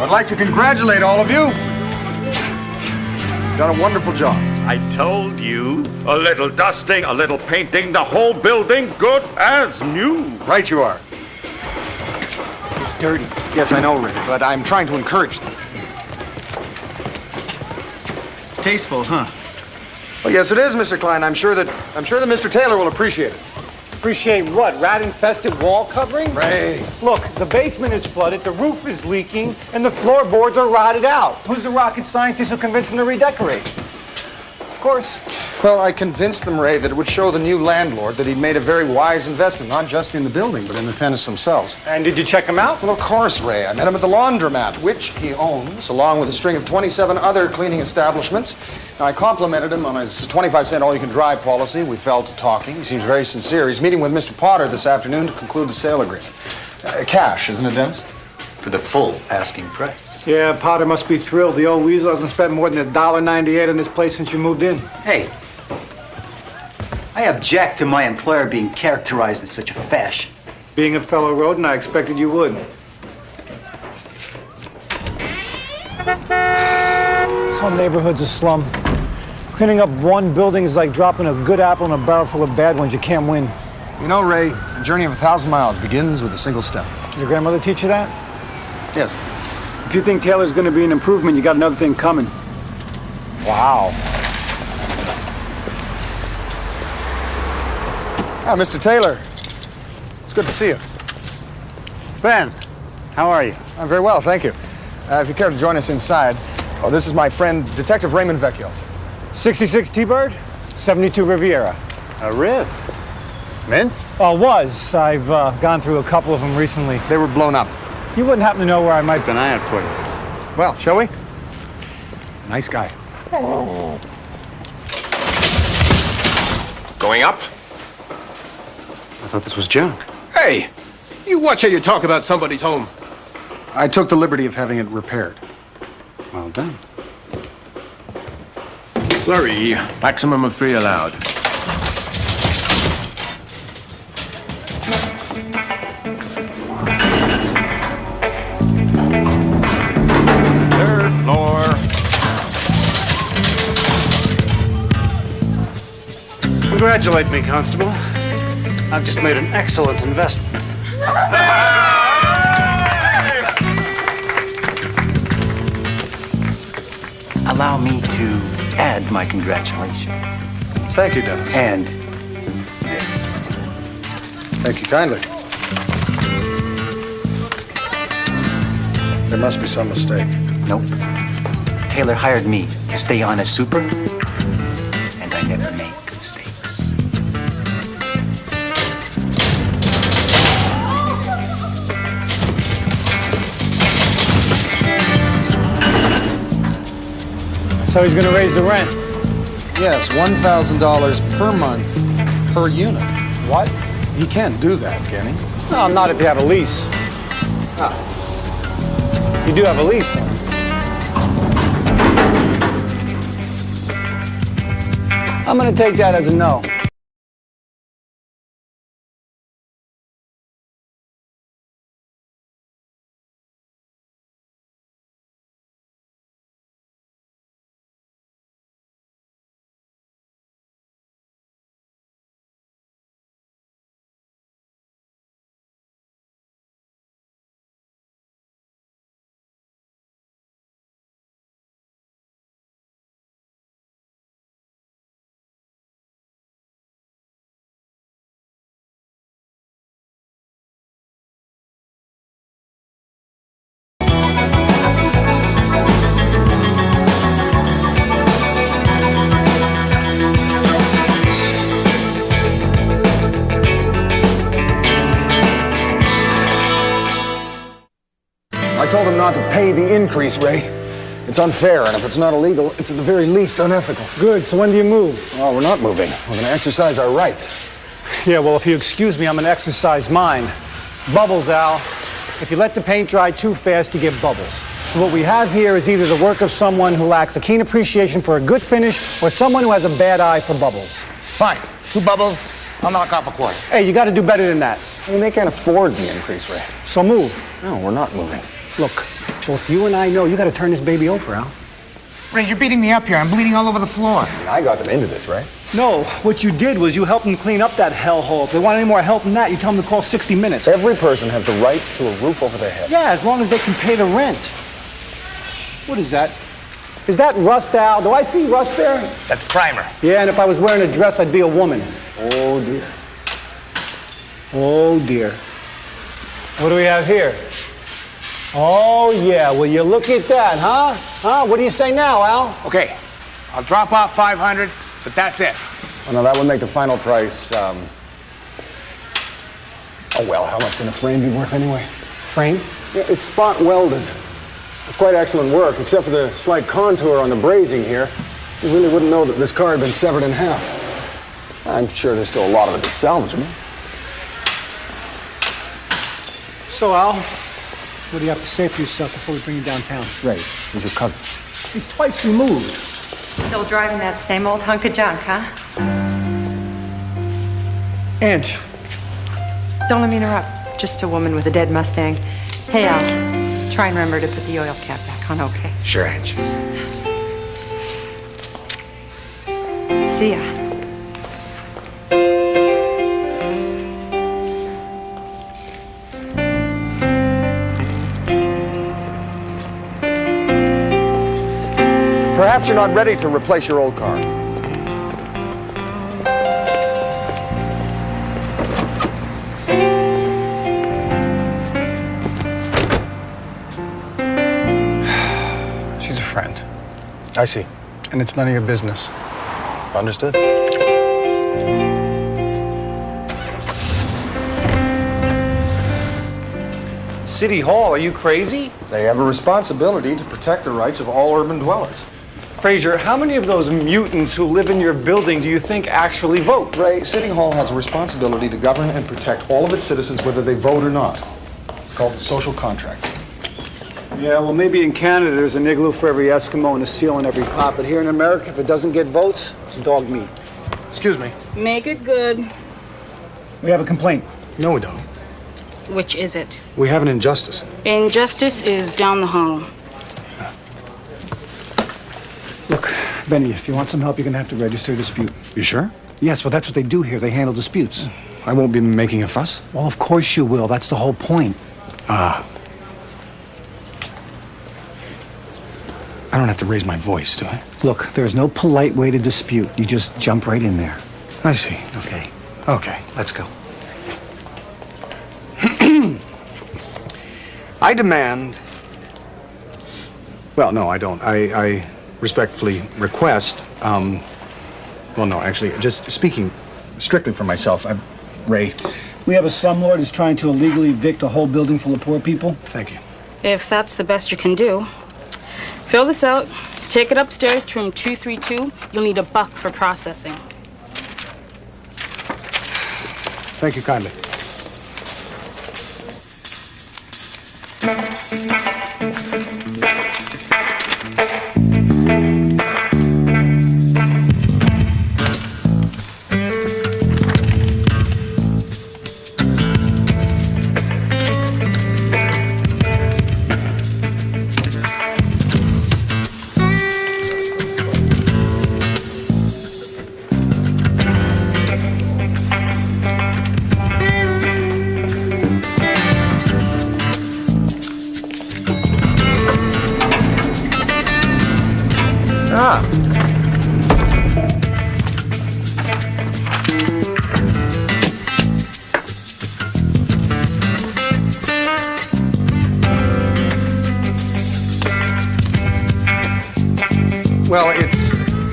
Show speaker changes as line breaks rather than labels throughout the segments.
I'd like to congratulate all of you. You've done a wonderful job.
I told you. A little dusting, a little painting, the whole building good as new.
Right you are.
It's dirty.
Yes, I know, Rick, but I'm trying to encourage them.
Tasteful, huh?
Well, yes, it is, Mr. Klein. I'm sure that Mr. Taylor will appreciate it.
Appreciate what? Rat-infested wall covering?
Ray.
Look, the basement is flooded, the roof is leaking, and the floorboards are rotted out. Who's the rocket scientist who convinced them to redecorate? Of course.
Well, I convinced them, Ray, that it would show the new landlord that he'd made a very wise investment, not just in the building, but in the tenants themselves.
And did you check them out?
Well, of course, Ray. I met him at the laundromat, which he owns, along with a string of 27 other cleaning establishments. Now, I complimented him on his 25-cent all-you-can-drive policy. We fell to talking. He seems very sincere. He's meeting with Mr. Potter this afternoon to conclude the sale agreement. Cash, isn't it, Dennis?
For the full asking price.
Yeah, Potter must be thrilled. The old weasel hasn't spent more than $1.98 on this place since you moved in.
Hey, I object to my employer being characterized in such a fashion.
Being a fellow rodent, I expected you would. This whole neighborhood's a slum. Cleaning up one building is like dropping a good apple in a barrel full of bad ones. You can't win.
You know, Ray, a journey of 1,000 miles begins with a single step.
Did your grandmother teach you that?
Yes.
If you think Taylor's going to be an improvement, you got another thing coming. Wow.
Ah, Mr. Taylor. It's good to see you.
Ben, how are you?
I'm very well, thank you. If you care to join us inside, oh, this is my friend, Detective Raymond Vecchio.
66 T-Bird, 72 Riviera.
A riff. Mint?
Was. I've gone through a couple of them recently.
They were blown up.
You wouldn't happen to know where I might...
Keep an eye out for you.
Well, shall we? Nice guy.
Going up?
I thought this was junk.
Hey, you watch how you talk about somebody's home.
I took the liberty of having it repaired.
Well done.
Sorry, maximum of 3 allowed. Third floor.
Congratulate me, Constable. I've just made an excellent investment.
Allow me to add my congratulations.
Thank you, Dennis.
And this.
Thank you kindly. There must be some mistake.
Nope. Taylor hired me to stay on as super, and I never make mistakes.
So he's gonna raise the rent.
Yes, $1,000 per month per unit.
What?
He can't do that, can he?
No, not if you have a lease.
Ah.
You do have a lease, though. I'm gonna take that as a no.
I told him not to pay the increase, Ray. It's unfair, and if it's not illegal, it's at the very least unethical.
Good, so when do you move?
Oh, we're not moving. We're going to exercise our rights.
Yeah, well, if you excuse me, I'm gonna exercise mine. Bubbles, Al. If you let the paint dry too fast, you get bubbles. So what we have here is either the work of someone who lacks a keen appreciation for a good finish or someone who has a bad eye for bubbles.
Fine. 2 bubbles, I'll knock off a quarter.
Hey, you gotta do better than that.
I mean, they can't afford the increase, Ray.
So move.
No, we're not moving.
Look, both you and I know you gotta turn this baby over, Al.
Ray, you're beating me up here. I'm bleeding all over the floor.
I got them into this, Ray.
No, what you did was you helped them clean up that hellhole. If they want any more help than that, you tell them to call 60 Minutes.
Every person has the right to a roof over their head.
Yeah, as long as they can pay the rent. What is that? Is that rust, Al? Do I see rust there?
That's primer.
Yeah, and if I was wearing a dress, I'd be a woman.
Oh, dear.
Oh, dear. What do we have here? Oh, yeah. Will you look at that, huh? Huh? What do you say now, Al?
Okay, I'll drop off 500, but that's it.
Oh, no, that would make the final price, Oh, well, how much can a frame be worth anyway?
Frame?
Yeah, it's spot welded. It's quite excellent work, except for the slight contour on the brazing here. You really wouldn't know that this car had been severed in half. I'm sure there's still a lot of it that's salvageable.
So, Al, what do you have to say for yourself before we bring you downtown?
Ray, he's your cousin.
He's twice removed.
Still driving that same old hunk of junk, huh?
Ange.
Don't let me interrupt. Just a woman with a dead Mustang. Hey, Al, try and remember to put the oil cap back on, okay?
Sure, Ange.
See ya.
Perhaps you're not ready to replace your old car.
She's a friend,
I see.
and it's none of your business.
Understood.
City Hall, are you crazy?
They have a responsibility to protect the rights of all urban dwellers.
Frazier, how many of those mutants who live in your building do you think actually vote?
Ray, City Hall has a responsibility to govern and protect all of its citizens, whether they vote or not. It's called the social contract.
Yeah, well, maybe in Canada there's an igloo for every Eskimo and a seal in every pot, but here in America, if it doesn't get votes, it's dog meat.
Excuse me.
Make it good.
We have a complaint.
No, we don't.
Which is it?
We have an injustice.
Injustice is down the hall.
Look, Benny, if you want some help, you're gonna have to register a dispute.
You sure?
Yes, well, that's what they do here. They handle disputes.
I won't be making a fuss.
Well, of course you will. That's the whole point.
I don't have to raise my voice, do I?
Look, there's no polite way to dispute. You just jump right in there.
I see.
Okay.
Okay, let's go. I demand... Well, no, I don't. I respectfully request, well, no, actually, just speaking strictly for myself, Ray...
We have a slumlord who's trying to illegally evict a whole building full of poor people.
Thank you.
If that's the best you can do. Fill this out, take it upstairs to room 232. You'll need $1 for processing.
Thank you kindly.
Well,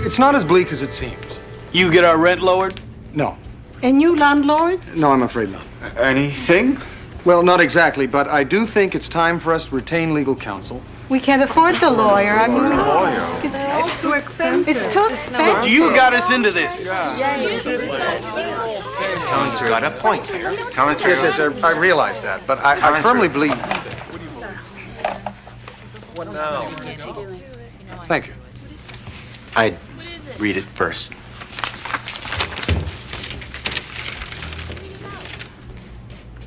it's not as bleak as it seems.
You get our rent lowered?
No.
And you, landlord?
No, I'm afraid not.
Anything?
Well, not exactly, but I do think it's time for us to retain legal counsel
We can't afford the lawyer. I mean, it's too expensive. It's too expensive.
You got us into this.
Coming through. Got a point here. Coming through.
Yes, I realize that, but I firmly believe...
What now?
Thank you.
I'd read it first.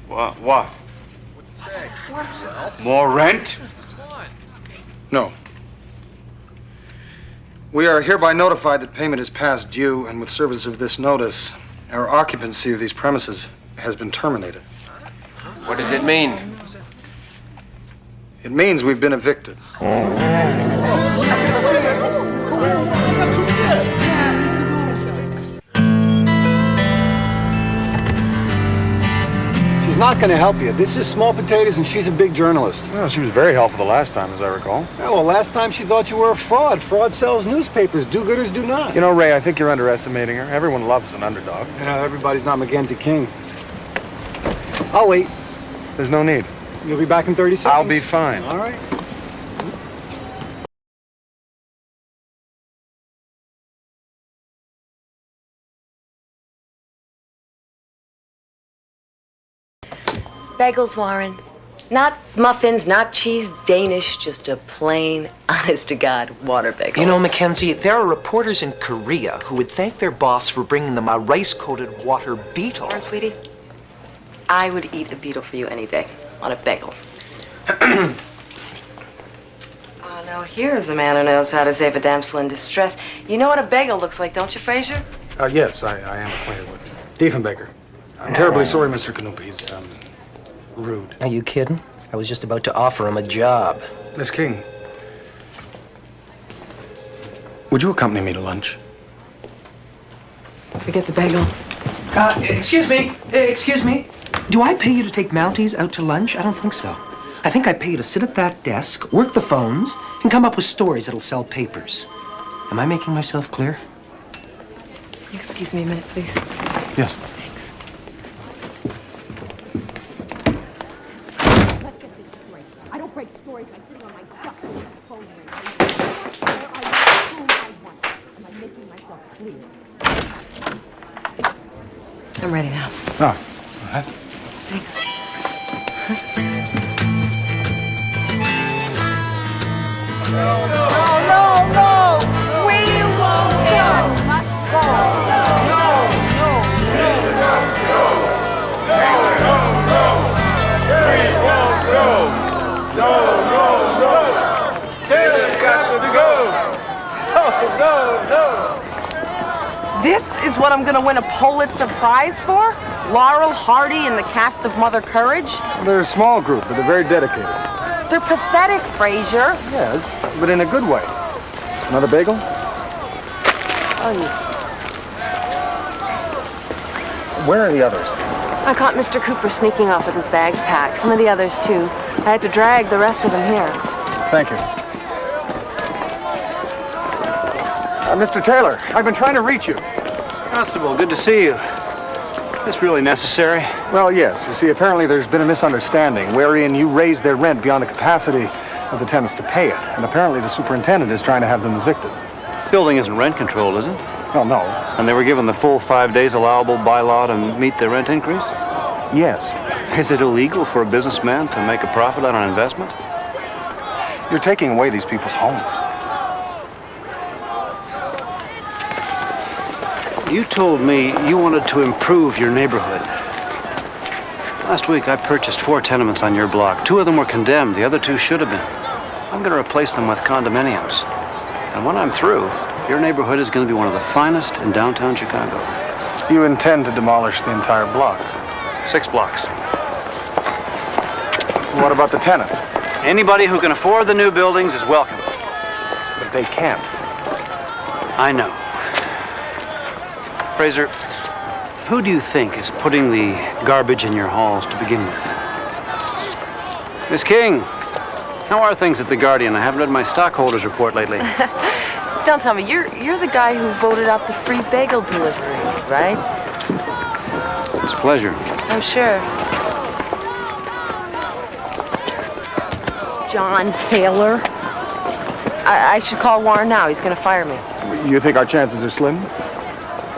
What? More rent?
No. We are hereby notified that payment is past due, and with service of this notice, our occupancy of these premises has been terminated.
What does it mean?
It means we've been evicted.
She's not going to help you. This is small potatoes, and she's a big journalist.
Well, she was very helpful the last time, as I recall.
Yeah, well, last time she thought you were a fraud. Fraud sells newspapers. Do-gooders do not.
You know, Ray, I think you're underestimating her. Everyone loves an underdog.
Yeah, everybody's not Mackenzie King. I'll wait.
There's no need.
You'll be back in 30 seconds?
I'll be fine.
All right.
Bagels, Warren. Not muffins, not cheese, Danish, just a plain, honest-to-God water bagel.
You know, Mackenzie, there are reporters in Korea who would thank their boss for bringing them a rice-coated water beetle.
Warren, sweetie, I would eat a beetle for you any day on a bagel. Now here's a man who knows how to save a damsel in distress. You know what a bagel looks like, don't you, Fraser?
Yes, I am acquainted with it. Diefenbaker. I'm terribly sorry, Mr. Canupa. He's, rude.
Are you kidding? I was just about to offer him a job.
Miss King, would you accompany me to lunch?
Forget the bagel.
Excuse me. Do I pay you to take Mounties out to lunch? I don't think so. I think I pay you to sit at that desk, work the phones, and come up with stories that'll sell papers. Am I making myself clear?
Excuse me a minute, please.
Yes.
Thanks.
I don't break stories by sitting on my duck phone. Am I making myself clear?
I'm ready now.
Oh, all right.
Thanks.
No! We won't go! Must go!
This is what I'm gonna win a Pulitzer Prize for? Laurel Hardy and the cast of Mother Courage?
Well, they're a small group, but they're very dedicated.
They're pathetic, Fraser.
Yes, but in a good way. Another bagel? Where are the others?
I caught Mr. Cooper sneaking off with his bags packed. Some of the others, too. I had to drag the rest of them here.
Thank you. Mr. Taylor, I've been trying to reach you.
Constable, good to see you. Is this really necessary?
Well, yes. You see, apparently there's been a misunderstanding wherein you raised their rent beyond the capacity of the tenants to pay it. And apparently the superintendent is trying to have them evicted.
Building isn't rent controlled, is it?
Well, no.
And they were given the full 5 days allowable by law to meet their rent increase?
Yes.
Is it illegal for a businessman to make a profit on an investment?
You're taking away these people's homes.
You told me you wanted to improve your neighborhood. Last week, I purchased 4 tenements on your block. 2 of them were condemned. The other 2 should have been. I'm going to replace them with condominiums. And when I'm through, your neighborhood is going to be one of the finest in downtown Chicago.
You intend to demolish the entire block?
6 blocks.
What about the tenants?
Anybody who can afford the new buildings is welcome.
But they can't.
I know. Fraser, who do you think is putting the garbage in your halls to begin with? Miss King, how are things at the Guardian? I haven't read my stockholders report lately.
Don't tell me, you're the guy who voted out the free bagel delivery, right?
It's a pleasure.
I'm sure. John Taylor. I should call Warren now. He's going to fire me.
You think our chances are slim?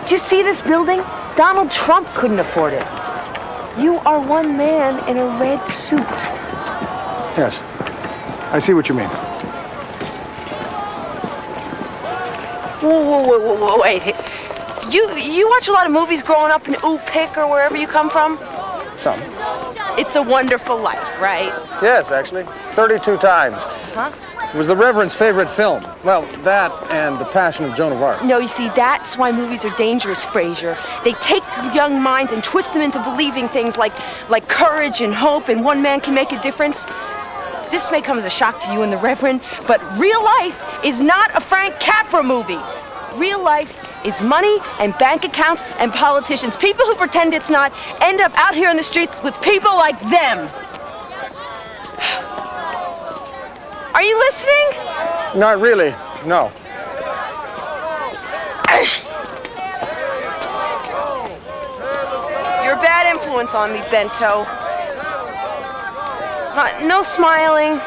Do you see this building? Donald Trump couldn't afford it. You are one man in a red suit.
Yes. I see what you mean.
Whoa, wait. You watch a lot of movies growing up in Pick or wherever you come from?
Some.
It's a Wonderful Life, right?
Yes, actually. 32 times.
Huh?
It was the Reverend's favorite film. Well, that and The Passion of Joan of Arc.
No, you see, that's why movies are dangerous, Fraser. They take young minds and twist them into believing things like courage and hope, and one man can make a difference. This may come as a shock to you and the Reverend, but real life is not a Frank Capra movie. Real life is money and bank accounts and politicians. People who pretend it's not end up out here in the streets with people like them. Are you listening?
Not really, no.
You're a bad influence on me, Bento. No smiling.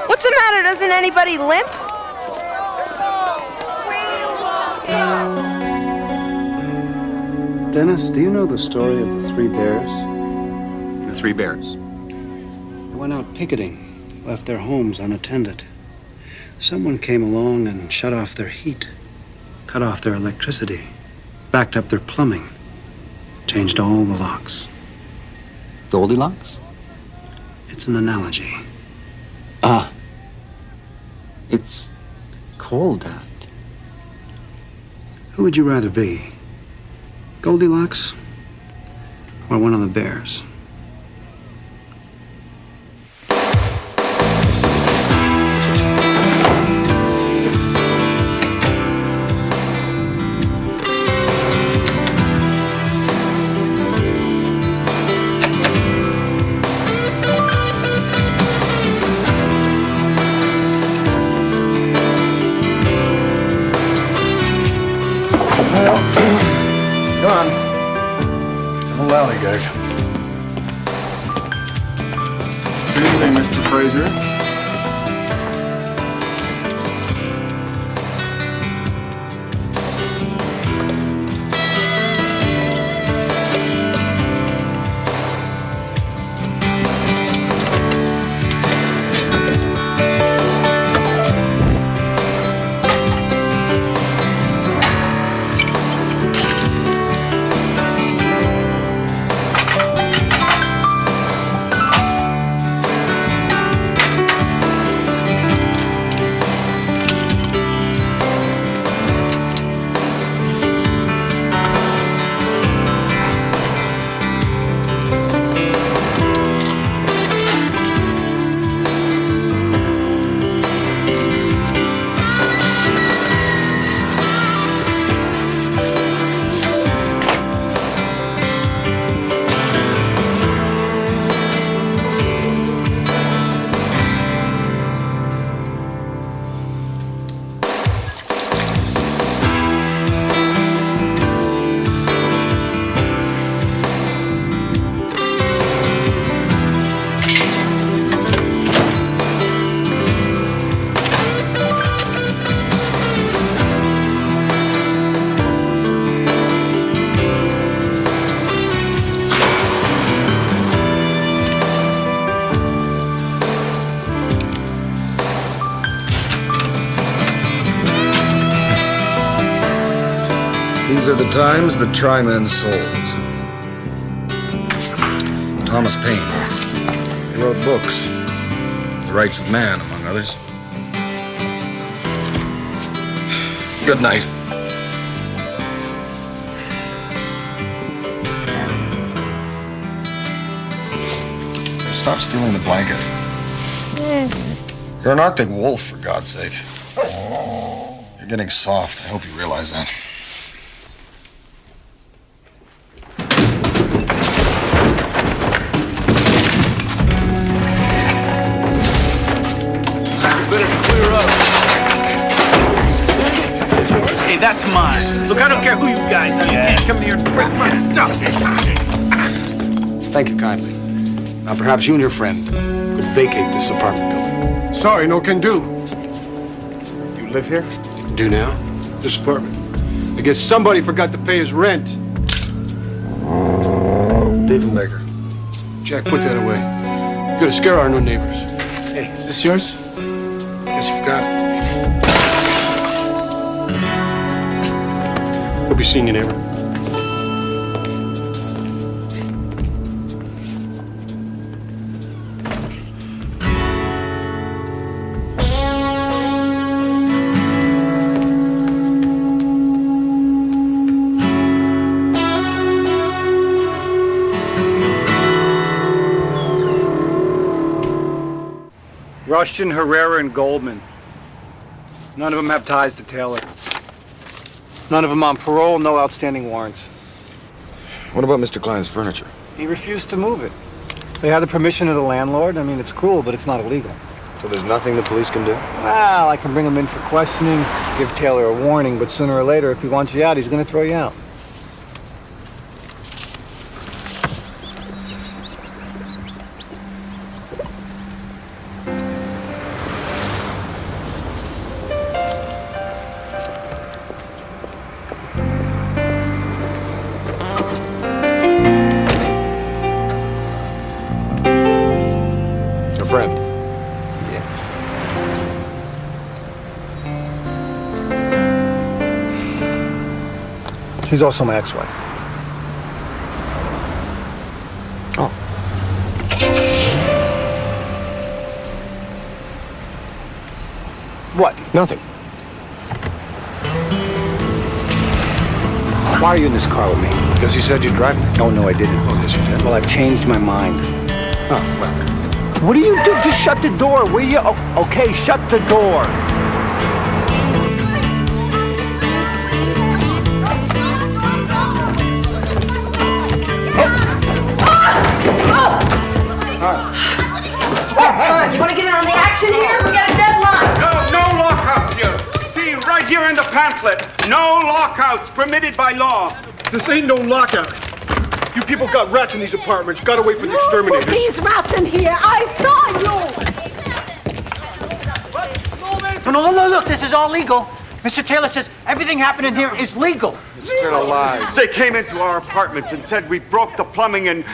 What's the matter? Doesn't anybody limp?
Dennis, do you know the story of the three bears?
The three bears?
They went out picketing, left their homes unattended. Someone came along and shut off their heat, cut off their electricity, backed up their plumbing, changed all the locks.
Goldilocks?
It's an analogy.
It's cold out.
Who would you rather be? Goldilocks or one of the bears?
Come on. Little alley-gator.
Good evening, Mr. Fraser.
These are the times that try men's souls. Thomas Paine. He wrote books. The Rights of Man, among others. Good night. Stop stealing the blanket. You're an Arctic wolf, for God's sake. You're getting soft. I hope you realize that.
Hey, that's mine. Look, I don't care who you guys are. You can't come here and break my stuff.
Thank you kindly. Now, perhaps you and your friend could
would vacate this apartment building.
Sorry, no can do.
You live here?
Do now? This apartment. I guess somebody forgot to pay his rent.
David Becker.
Jack, put that away. You gotta scare our new neighbors.
Hey, is this yours? Guess you forgot it.
Hope you seen your neighbor.
Rushton, Herrera, and Goldman. None of them have ties to Taylor. None of them on parole, no outstanding warrants.
What about Mr. Klein's furniture?
He refused to move it. They had the permission of the landlord. I mean, it's cruel, but it's not illegal.
So there's nothing the police can do?
Well, I can bring him in for questioning, give Taylor a warning, but sooner or later, if he wants you out, he's going to throw you out.
Friend.
Yeah. She's also my ex-wife.
Oh.
What?
Nothing.
Why are you in this car with me?
Because you said you'd drive me.
Oh, no, I didn't.
Oh, yes, you did.
Well, I've changed my mind.
Oh, well.
What do you do? Just shut the door, will you? Oh, okay, shut the door.
You want to get in on the action here? We got a deadline.
No lockouts here. See, right here in the pamphlet. No lockouts permitted by law.
This ain't no lockout. You people got rats in these apartments. Gotta wait for the exterminators.
These rats in here. I saw you.
No, look, this is all legal. Mr. Taylor says everything happening here is legal.
It's lies.
They came into our apartments and said we broke the plumbing and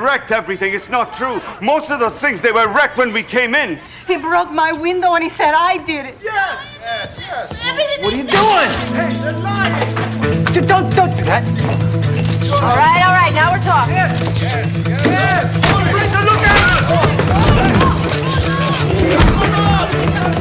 wrecked everything. It's not true. Most of the things, they were wrecked when we came in.
He broke my window and he said I did it.
Yes.
What are you doing?
Hey, they're lying.
Don't do that.
All right, now we're talking.
Yes. Look at us.